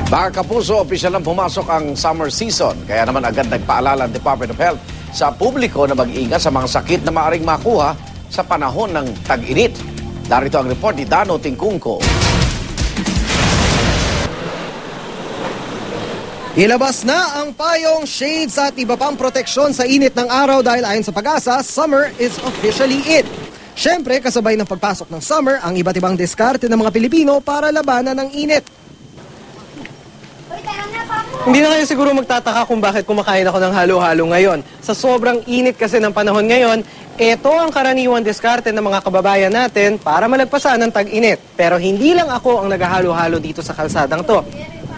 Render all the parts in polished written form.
Mga kapuso, opisyal lang pumasok ang summer season. Kaya naman agad nagpaalala ang Department of Health sa publiko na mag-iingat sa mga sakit na maaaring makuha sa panahon ng tag-init. Narito ang report ni Dano Tingkungko. Ilabas na ang payong, shades at iba pang proteksyon sa init ng araw dahil ayon sa Pag-asa, summer is officially in. Siyempre, kasabay ng pagpasok ng summer, ang iba't ibang diskarte ng mga Pilipino para labanan ng init. Hindi na kayo siguro magtataka kung bakit kumakain ako ng halo-halo ngayon. Sa sobrang init kasi ng panahon ngayon, ito ang karaniwang diskarte ng mga kababayan natin para malagpasan ng tag-init. Pero hindi lang ako ang naghahalo-halo dito sa kalsadang to.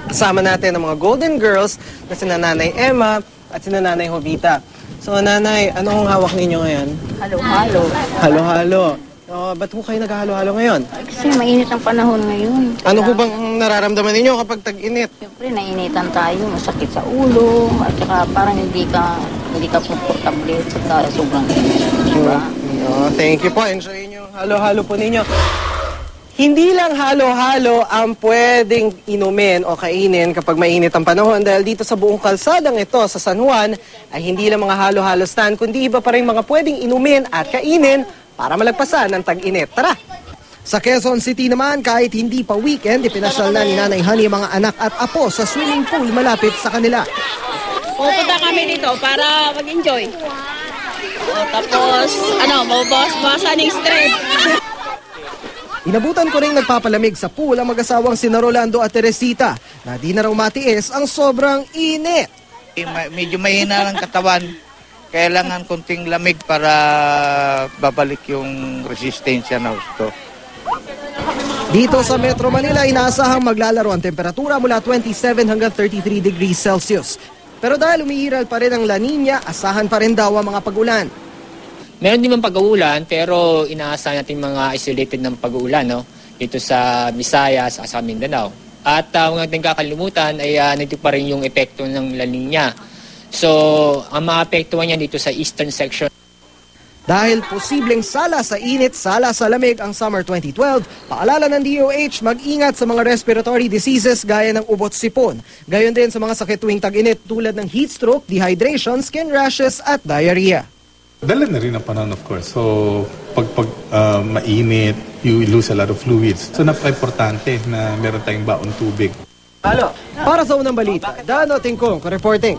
Kasama natin ang mga Golden Girls na sina Nanay Emma at sina Nanay Jovita. So Nanay, anong hawak ninyo ngayon? Halo-halo. Halo-halo. Ba't ho kayo naghahalo-halo ngayon? Kasi mainit ang panahon ngayon. Ano ho bang nararamdaman ninyo kapag tag-init? Siyempre, nainitan tayo, masakit sa ulo, at saka parang hindi ka komportable sa sobrang init. Diba? Thank you po. Enjoy yung halo-halo po ninyo. Hindi lang halo-halo ang pwedeng inumin o kainin kapag mainit ang panahon dahil dito sa buong kalsadang ito sa San Juan ay hindi lang mga halo-halo stand kundi iba pa rin mga pwedeng inumin at kainin para malagpasan ng tag-init. Tara! Sa Quezon City naman, kahit hindi pa weekend, ipinasyal na ni Nanay Honey ang mga anak at apo sa swimming pool malapit sa kanila. Pupunta kami dito para mag-enjoy. Tapos, mabawasan yung stress. Inabutan ko rin nagpapalamig sa pool ang mag-asawang sina Rolando at Teresita na di na raw matiis ang sobrang init. Medyo mahina ng katawan. Kailangan konting lamig para babalik yung resistensya ng gusto. Dito sa Metro Manila, inaasahang maglalaro ang temperatura mula 27 hanggang 33 degrees Celsius. Pero dahil umiiral pa rin ang La Nina, asahan pa rin daw ang mga pag-ulan. Meron din mang pag-uulan pero inaasahan natin mga isolated ng pag-uulan dito sa Visayas at sa Mindanao. At huwag natin kakalimutan ay nandito pa rin yung epekto ng La Nina. So, ang maapektuhan niya dito sa eastern section. Dahil posibleng sala sa init, sala sa lamig ang summer 2012, paalala ng DOH mag-ingat sa mga respiratory diseases gaya ng ubot-sipon. Gayon din sa mga sakit tuwing tag-init tulad ng heat stroke, dehydration, skin rashes at diarrhea. Dala na rin ang panahon, of course. So, pag mainit, you lose a lot of fluids. So, napaka-importante na meron tayong baon tubig. Para sa unang balita, Dano Tingkong, reporting.